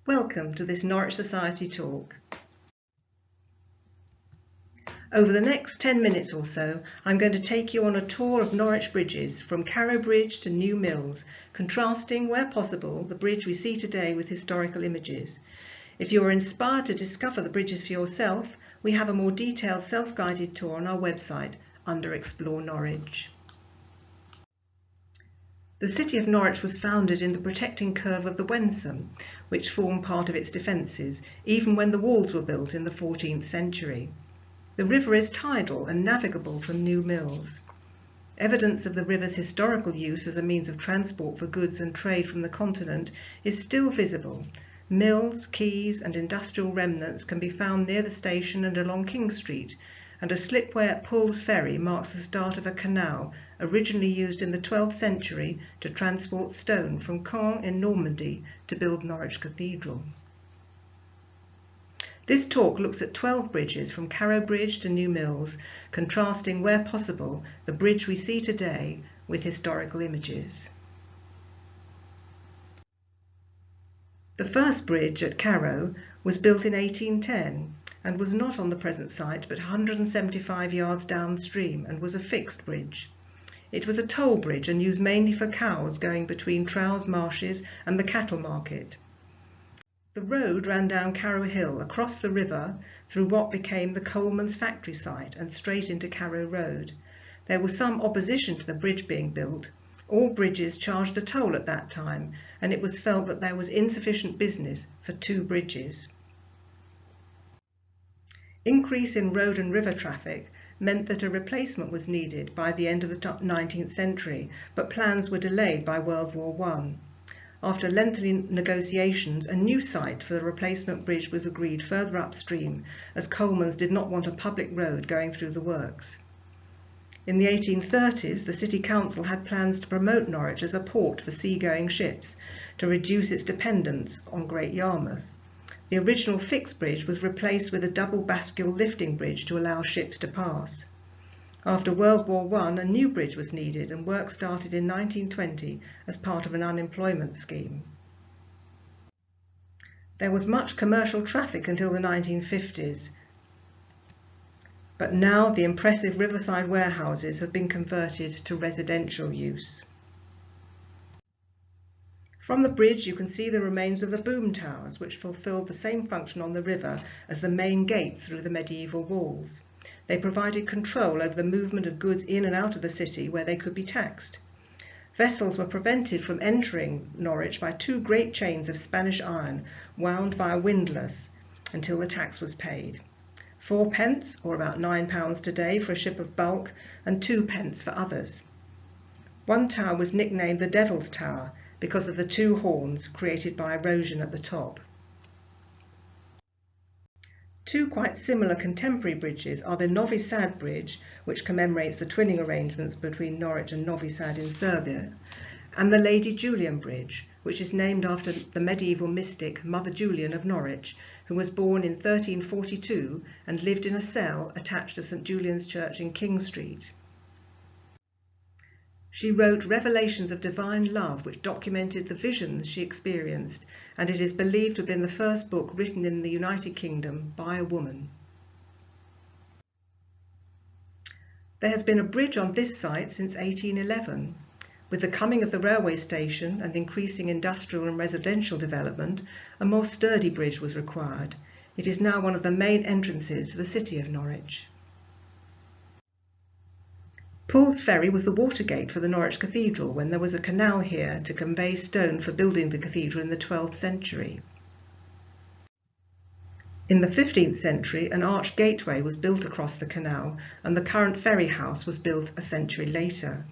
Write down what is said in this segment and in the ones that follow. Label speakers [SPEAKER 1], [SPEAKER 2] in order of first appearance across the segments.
[SPEAKER 1] Welcome to this Norwich Society talk. Over the next 10 minutes or so, I'm going to take you on a tour of Norwich bridges from Carrow Bridge to New Mills, contrasting, where possible, the bridge we see today with historical images. If you are inspired to discover the bridges for yourself, we have a more detailed self-guided tour on our website under Explore Norwich. The city of Norwich was founded in the protecting curve of the Wensum, which formed part of its defences, even when the walls were built in the 14th century. The river is tidal and navigable from New Mills. Evidence of the river's historical use as a means of transport for goods and trade from the continent is still visible. Mills, quays and industrial remnants can be found near the station and along King Street, and a slipway at Pull's Ferry marks the start of a canal originally used in the 12th century to transport stone from Caen in Normandy to build Norwich Cathedral. This talk looks at 12 bridges from Carrow Bridge to New Mills, contrasting, where possible, the bridge we see today with historical images. The first bridge at Carrow was built in 1810 and was not on the present site but 175 yards downstream and was a fixed bridge. It was a toll bridge and used mainly for cows going between Trowse Marshes and the cattle market. The road ran down Carrow Hill, across the river, through what became the Coleman's factory site and straight into Carrow Road. There was some opposition to the bridge being built. All bridges charged a toll at that time, and it was felt that there was insufficient business for two bridges. Increase in road and river traffic meant that a replacement was needed by the end of the 19th century, but plans were delayed by World War I. After lengthy negotiations, a new site for the replacement bridge was agreed further upstream, as Coleman's did not want a public road going through the works. In the 1830s, the City Council had plans to promote Norwich as a port for seagoing ships, to reduce its dependence on Great Yarmouth. The original fixed bridge was replaced with a double bascule lifting bridge to allow ships to pass. After World War I, a new bridge was needed and work started in 1920 as part of an unemployment scheme. There was much commercial traffic until the 1950s, but now the impressive riverside warehouses have been converted to residential use. From the bridge you can see the remains of the boom towers, which fulfilled the same function on the river as the main gates through the medieval walls. They provided control over the movement of goods in and out of the city where they could be taxed. Vessels were prevented from entering Norwich by two great chains of Spanish iron wound by a windlass until the tax was paid. 4p, or about £9 today, for a ship of bulk, and 2p for others. One tower was nicknamed the Devil's Tower because of the two horns created by erosion at the top. Two quite similar contemporary bridges are the Novi Sad Bridge, which commemorates the twinning arrangements between Norwich and Novi Sad in Serbia, and the Lady Julian Bridge, which is named after the medieval mystic Mother Julian of Norwich, who was born in 1342 and lived in a cell attached to St Julian's Church in King Street. She wrote Revelations of Divine Love, which documented the visions she experienced, and it is believed to have been the first book written in the United Kingdom by a woman. There has been a bridge on this site since 1811. With the coming of the railway station and increasing industrial and residential development, a more sturdy bridge was required. It is now one of the main entrances to the city of Norwich. Pull's Ferry was the watergate for the Norwich Cathedral when there was a canal here to convey stone for building the cathedral in the 12th century. In the 15th century, an arched gateway was built across the canal, and the current ferry house was built a century later.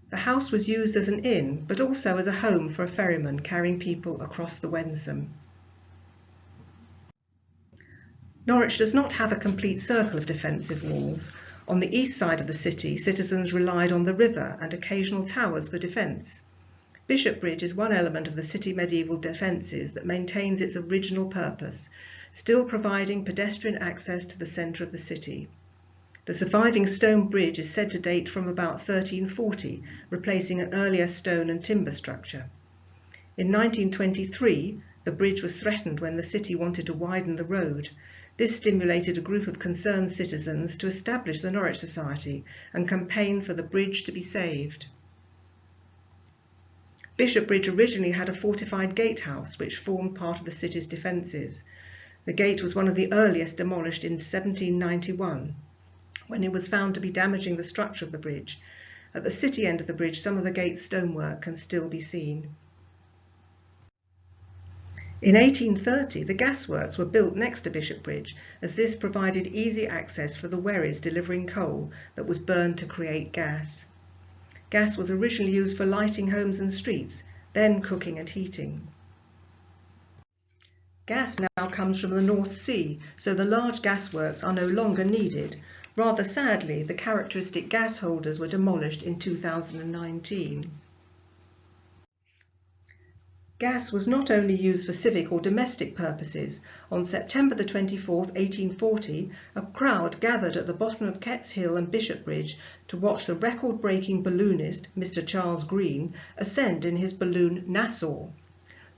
[SPEAKER 1] The house was used as an inn, but also as a home for a ferryman carrying people across the Wensum. Norwich does not have a complete circle of defensive walls. On the east side of the city, citizens relied on the river and occasional towers for defence. Bishopbridge is one element of the city medieval defences that maintains its original purpose, still providing pedestrian access to the centre of the city. The surviving stone bridge is said to date from about 1340, replacing an earlier stone and timber structure. In 1923, the bridge was threatened when the city wanted to widen the road. This stimulated a group of concerned citizens to establish the Norwich Society and campaign for the bridge to be saved. Bishopbridge originally had a fortified gatehouse which formed part of the city's defences. The gate was one of the earliest demolished in 1791, when it was found to be damaging the structure of the bridge. At the city end of the bridge, some of the gate's stonework can still be seen. In 1830, the gasworks were built next to Bishopbridge, as this provided easy access for the wherries delivering coal that was burned to create gas. Gas was originally used for lighting homes and streets, then cooking and heating. Gas now comes from the North Sea, so the large gasworks are no longer needed. Rather sadly, the characteristic gas holders were demolished in 2019. Gas was not only used for civic or domestic purposes. On September the 24th, 1840, a crowd gathered at the bottom of Ketts Hill and Bishopbridge to watch the record-breaking balloonist, Mr. Charles Green, ascend in his balloon Nassau.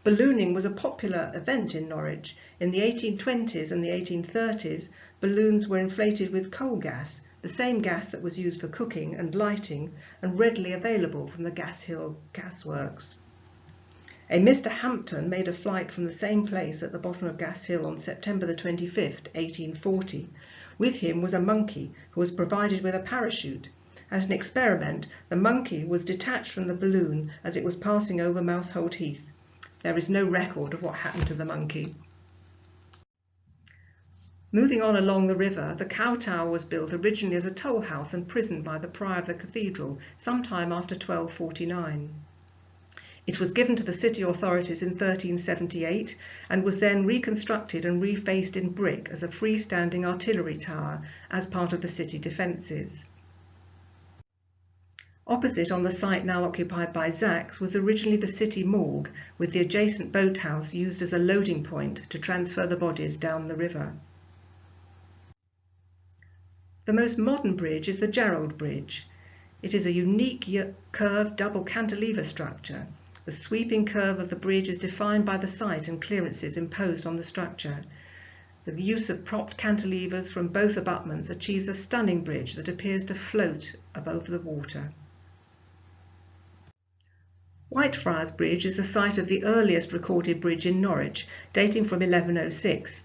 [SPEAKER 1] Ballooning was a popular event in Norwich. In the 1820s and the 1830s, balloons were inflated with coal gas, the same gas that was used for cooking and lighting and readily available from the Gas Hill gasworks. A Mr. Hampton made a flight from the same place at the bottom of Gas Hill on September the 25th, 1840. With him was a monkey who was provided with a parachute. As an experiment, the monkey was detached from the balloon as it was passing over Mousehold Heath. There is no record of what happened to the monkey. Moving on along the river, the Cow Tower was built originally as a toll house and prison by the prior of the cathedral, sometime after 1249. It was given to the city authorities in 1378 and was then reconstructed and refaced in brick as a freestanding artillery tower as part of the city defences. Opposite, on the site now occupied by Zaks, was originally the city morgue, with the adjacent boathouse used as a loading point to transfer the bodies down the river. The most modern bridge is the Gerald Bridge. It is a unique curved double cantilever structure. The sweeping curve of the bridge is defined by the site and clearances imposed on the structure. The use of propped cantilevers from both abutments achieves a stunning bridge that appears to float above the water. Whitefriars Bridge is the site of the earliest recorded bridge in Norwich, dating from 1106.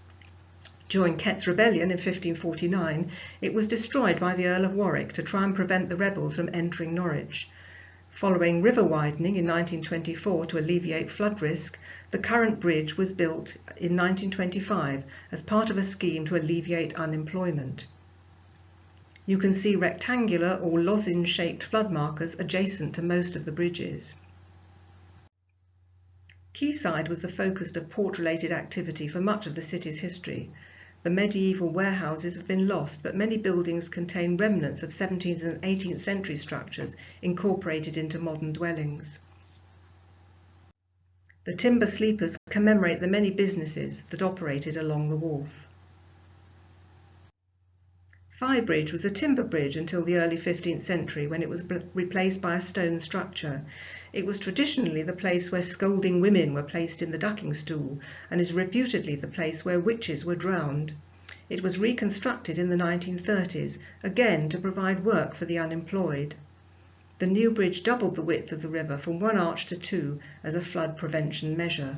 [SPEAKER 1] During Kett's Rebellion in 1549, it was destroyed by the Earl of Warwick to try and prevent the rebels from entering Norwich. Following river widening in 1924 to alleviate flood risk, the current bridge was built in 1925 as part of a scheme to alleviate unemployment. You can see rectangular or lozenge-shaped flood markers adjacent to most of the bridges. Quayside was the focus of port-related activity for much of the city's history. The medieval warehouses have been lost, but many buildings contain remnants of 17th and 18th century structures incorporated into modern dwellings. The timber sleepers commemorate the many businesses that operated along the wharf. Fye Bridge was a timber bridge until the early 15th century, when it was replaced by a stone structure. It was traditionally the place where scolding women were placed in the ducking stool, and is reputedly the place where witches were drowned. It was reconstructed in the 1930s, again to provide work for the unemployed. The new bridge doubled the width of the river from 1 arch to 2 as a flood prevention measure.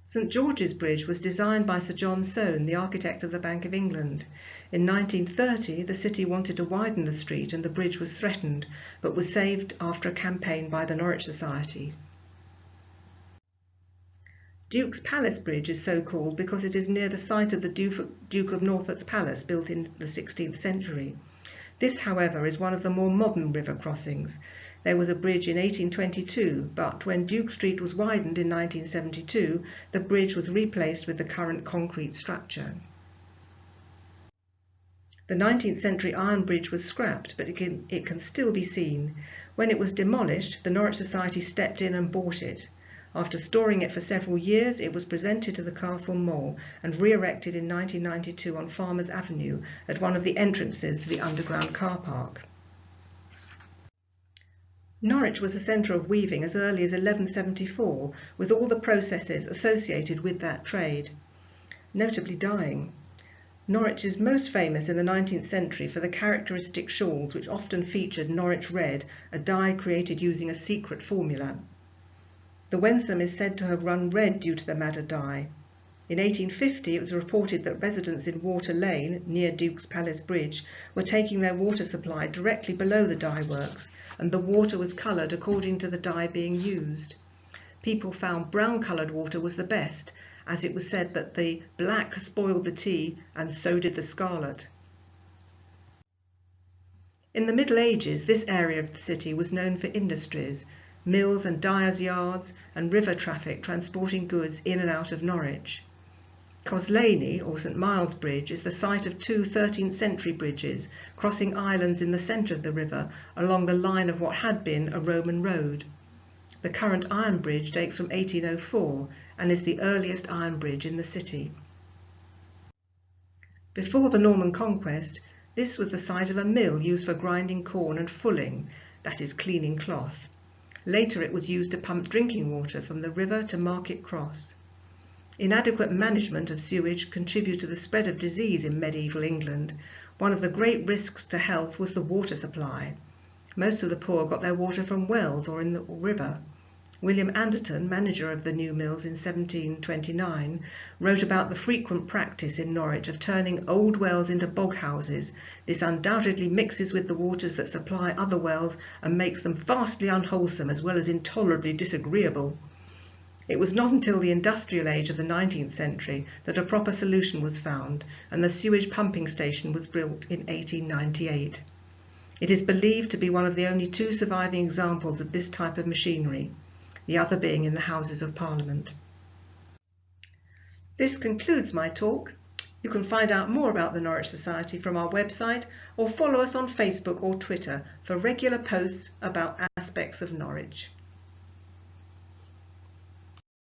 [SPEAKER 1] St George's Bridge was designed by Sir John Soane, the architect of the Bank of England. In 1930, the city wanted to widen the street and the bridge was threatened, but was saved after a campaign by the Norwich Society. Duke's Palace Bridge is so called because it is near the site of the Duke of Norfolk's palace, built in the 16th century. This, however, is one of the more modern river crossings. There was a bridge in 1822, but when Duke Street was widened in 1972, the bridge was replaced with the current concrete structure. The 19th century iron bridge was scrapped, but it can still be seen. When it was demolished, the Norwich Society stepped in and bought it. After storing it for several years, it was presented to the Castle Mole and re-erected in 1992 on Farmers Avenue at one of the entrances to the underground car park. Norwich was a centre of weaving as early as 1174, with all the processes associated with that trade, notably dyeing. Norwich is most famous in the 19th century for the characteristic shawls which often featured Norwich red, a dye created using a secret formula. The Wensum is said to have run red due to the madder dye. In 1850 it was reported that residents in Water Lane, near Duke's Palace Bridge, were taking their water supply directly below the dye works, and the water was coloured according to the dye being used. People found brown-coloured water was the best, as it was said that the black spoiled the tea and so did the scarlet. In the Middle Ages, this area of the city was known for industries, mills and dyers' yards, and river traffic transporting goods in and out of Norwich. Coslaney, or St Miles Bridge, is the site of two 13th century bridges crossing islands in the centre of the river along the line of what had been a Roman road. The current iron bridge dates from 1804 and is the earliest iron bridge in the city. Before the Norman conquest, this was the site of a mill used for grinding corn and fulling, that is, cleaning cloth. Later it was used to pump drinking water from the river to Market Cross. Inadequate management of sewage contributed to the spread of disease in medieval England. One of the great risks to health was the water supply. Most of the poor got their water from wells or in the river. William Anderton, manager of the new mills in 1729, wrote about the frequent practice in Norwich of turning old wells into bog houses. This undoubtedly mixes with the waters that supply other wells and makes them vastly unwholesome as well as intolerably disagreeable. It was not until the industrial age of the 19th century that a proper solution was found, and the sewage pumping station was built in 1898. It is believed to be one of the only two surviving examples of this type of machinery, the other being in the Houses of Parliament. This concludes my talk. You can find out more about the Norwich Society from our website or follow us on Facebook or Twitter for regular posts about aspects of Norwich.